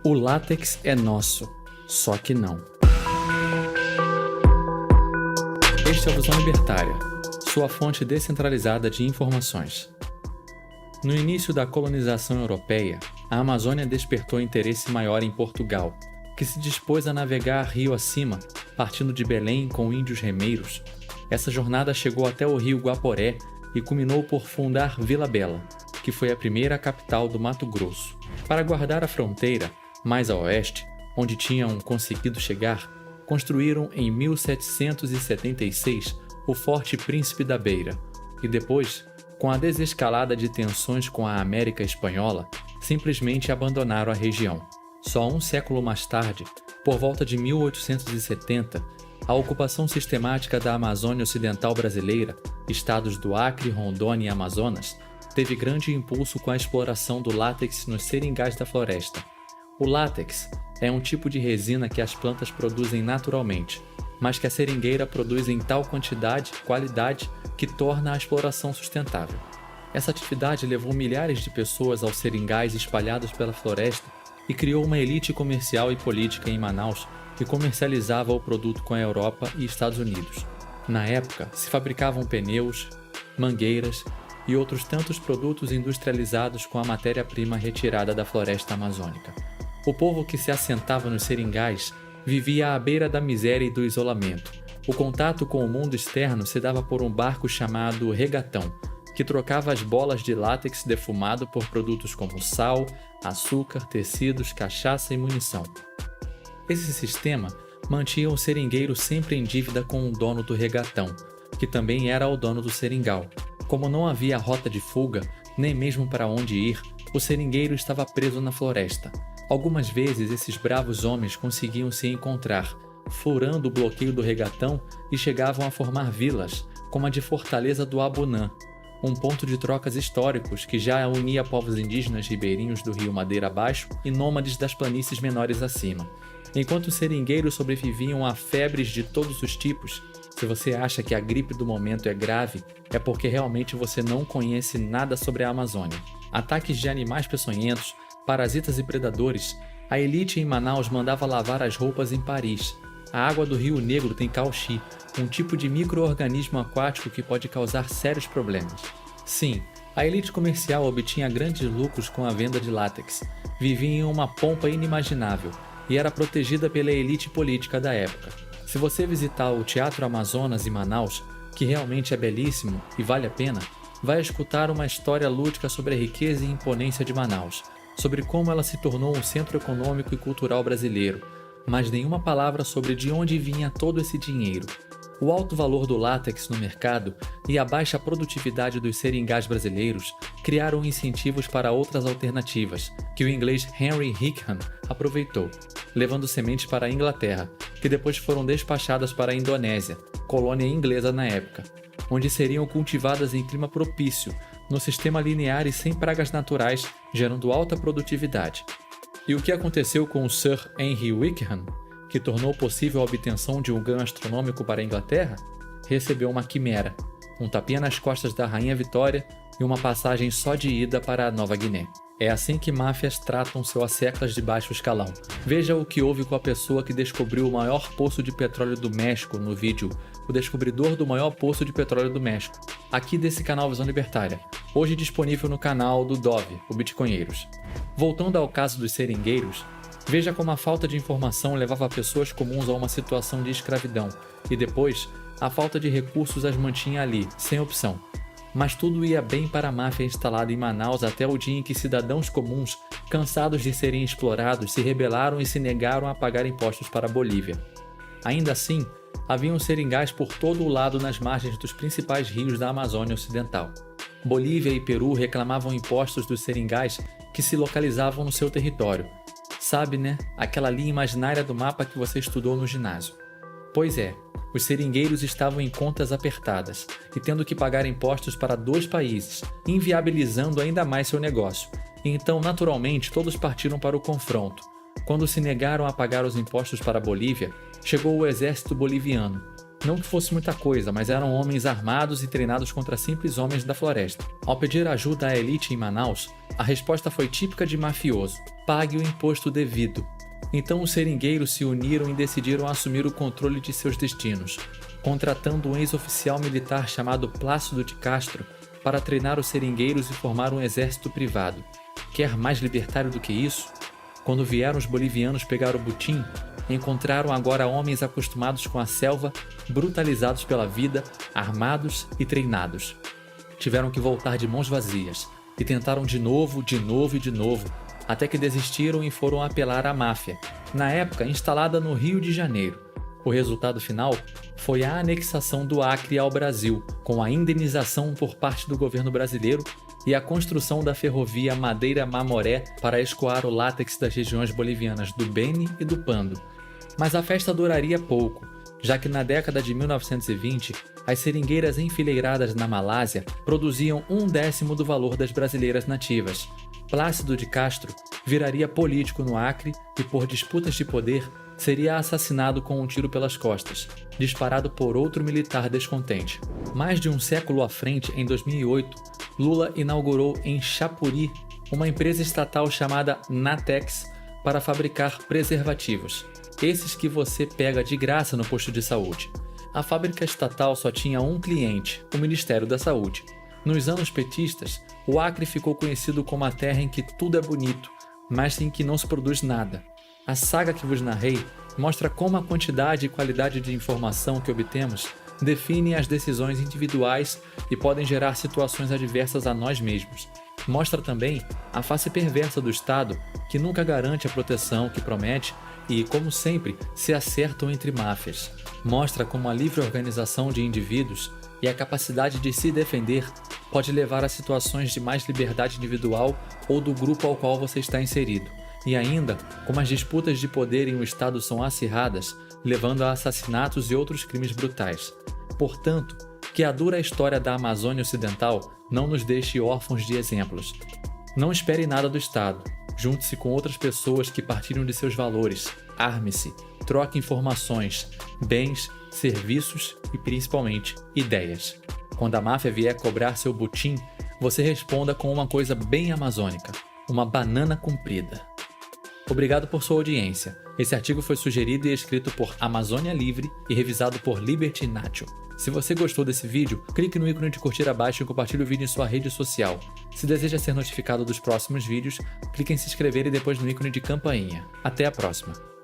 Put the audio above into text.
O látex é nosso, só que não. Este é o Visão Libertária, sua fonte descentralizada de informações. No início da colonização europeia, a Amazônia despertou interesse maior em Portugal, que se dispôs a navegar rio acima, partindo de Belém com índios remeiros. Essa jornada chegou até o rio Guaporé e culminou por fundar Vila Bela, que foi a primeira capital do Mato Grosso. Para guardar a fronteira, mais a oeste, onde tinham conseguido chegar, construíram em 1776 o Forte Príncipe da Beira e depois, com a desescalada de tensões com a América Espanhola, simplesmente abandonaram a região. Só um século mais tarde, por volta de 1870, a ocupação sistemática da Amazônia Ocidental brasileira, estados do Acre, Rondônia e Amazonas, teve grande impulso com a exploração do látex nos seringais da floresta. O látex é um tipo de resina que as plantas produzem naturalmente, mas que a seringueira produz em tal quantidade e qualidade que torna a exploração sustentável. Essa atividade levou milhares de pessoas aos seringais espalhados pela floresta e criou uma elite comercial e política em Manaus que comercializava o produto com a Europa e Estados Unidos. Na época, se fabricavam pneus, mangueiras e outros tantos produtos industrializados com a matéria-prima retirada da floresta amazônica. O povo que se assentava nos seringais vivia à beira da miséria e do isolamento. O contato com o mundo externo se dava por um barco chamado regatão, que trocava as bolas de látex defumado por produtos como sal, açúcar, tecidos, cachaça e munição. Esse sistema mantinha o seringueiro sempre em dívida com o dono do regatão, que também era o dono do seringal. Como não havia rota de fuga, nem mesmo para onde ir, o seringueiro estava preso na floresta. Algumas vezes esses bravos homens conseguiam se encontrar, furando o bloqueio do regatão e chegavam a formar vilas, como a de Fortaleza do Abunã, um ponto de trocas históricos que já unia povos indígenas ribeirinhos do rio Madeira abaixo e nômades das planícies menores acima. Enquanto os seringueiros sobreviviam a febres de todos os tipos, se você acha que a gripe do momento é grave, é porque realmente você não conhece nada sobre a Amazônia. Ataques de animais peçonhentos, parasitas e predadores, a elite em Manaus mandava lavar as roupas em Paris. A água do Rio Negro tem cauchi, um tipo de micro-organismo aquático que pode causar sérios problemas. Sim, a elite comercial obtinha grandes lucros com a venda de látex, vivia em uma pompa inimaginável e era protegida pela elite política da época. Se você visitar o Teatro Amazonas em Manaus, que realmente é belíssimo e vale a pena, vai escutar uma história lúdica sobre a riqueza e imponência de Manaus, sobre como ela se tornou um centro econômico e cultural brasileiro, mas nenhuma palavra sobre de onde vinha todo esse dinheiro. O alto valor do látex no mercado e a baixa produtividade dos seringais brasileiros criaram incentivos para outras alternativas, que o inglês Henry Hickham aproveitou, levando sementes para a Inglaterra, que depois foram despachadas para a Indonésia, colônia inglesa na época, onde seriam cultivadas em clima propício, no sistema linear e sem pragas naturais, gerando alta produtividade. E o que aconteceu com o Sir Henry Wickham, que tornou possível a obtenção de um ganho astronômico para a Inglaterra? Recebeu uma quimera, um tapinha nas costas da Rainha Vitória e uma passagem só de ida para a Nova Guiné. É assim que máfias tratam seus séculos de baixo escalão. Veja o que houve com a pessoa que descobriu o maior poço de petróleo do México no vídeo O Descobridor do Maior Poço de Petróleo do México, aqui desse canal Visão Libertária, hoje disponível no canal do Dove, o Bitcoinheiros. Voltando ao caso dos seringueiros, veja como a falta de informação levava pessoas comuns a uma situação de escravidão e depois, a falta de recursos as mantinha ali, sem opção. Mas tudo ia bem para a máfia instalada em Manaus até o dia em que cidadãos comuns, cansados de serem explorados, se rebelaram e se negaram a pagar impostos para a Bolívia. Ainda assim, haviam seringais por todo o lado nas margens dos principais rios da Amazônia Ocidental. Bolívia e Peru reclamavam impostos dos seringais que se localizavam no seu território. Sabe, né? Aquela linha imaginária do mapa que você estudou no ginásio. Pois é, os seringueiros estavam em contas apertadas e tendo que pagar impostos para 2 países, inviabilizando ainda mais seu negócio. E então, naturalmente, todos partiram para o confronto. Quando se negaram a pagar os impostos para a Bolívia, chegou o exército boliviano. Não que fosse muita coisa, mas eram homens armados e treinados contra simples homens da floresta. Ao pedir ajuda à elite em Manaus, a resposta foi típica de mafioso. pague o imposto devido. Então os seringueiros se uniram e decidiram assumir o controle de seus destinos, contratando um ex-oficial militar chamado Plácido de Castro para treinar os seringueiros e formar um exército privado. Quer mais libertário do que isso? Quando vieram os bolivianos pegar o butim, encontraram agora homens acostumados com a selva, brutalizados pela vida, armados e treinados. Tiveram que voltar de mãos vazias e tentaram de novo, até que desistiram e foram apelar à máfia, na época instalada no Rio de Janeiro. O resultado final foi a anexação do Acre ao Brasil, com a indenização por parte do governo brasileiro e a construção da ferrovia Madeira-Mamoré para escoar o látex das regiões bolivianas do Beni e do Pando. Mas a festa duraria pouco, já que na década de 1920, as seringueiras enfileiradas na Malásia produziam 1/10 do valor das brasileiras nativas. Plácido de Castro viraria político no Acre e, por disputas de poder, seria assassinado com um tiro pelas costas, disparado por outro militar descontente. Mais de um século à frente, em 2008, Lula inaugurou em Chapuri uma empresa estatal chamada Natex para fabricar preservativos, esses que você pega de graça no posto de saúde. A fábrica estatal só tinha um cliente, o Ministério da Saúde. Nos anos petistas, o Acre ficou conhecido como a terra em que tudo é bonito, mas em que não se produz nada. A saga que vos narrei mostra como a quantidade e qualidade de informação que obtemos definem as decisões individuais e podem gerar situações adversas a nós mesmos. Mostra também a face perversa do Estado, que nunca garante a proteção que promete e, como sempre, se acertam entre máfias. Mostra como a livre organização de indivíduos e a capacidade de se defender pode levar a situações de mais liberdade individual ou do grupo ao qual você está inserido. E ainda, como as disputas de poder em um Estado são acirradas, levando a assassinatos e outros crimes brutais. Portanto, que a dura história da Amazônia Ocidental não nos deixe órfãos de exemplos. Não espere nada do Estado. Junte-se com outras pessoas que partilham de seus valores. Arme-se, troque informações, bens, serviços e, principalmente, ideias. Quando a máfia vier cobrar seu butim, você responda com uma coisa bem amazônica: uma banana comprida. Obrigado por sua audiência. Esse artigo foi sugerido e escrito por Amazônia Livre e revisado por Liberty Nacho. Se você gostou desse vídeo, clique no ícone de curtir abaixo e compartilhe o vídeo em sua rede social. Se deseja ser notificado dos próximos vídeos, clique em se inscrever e depois no ícone de campainha. Até a próxima!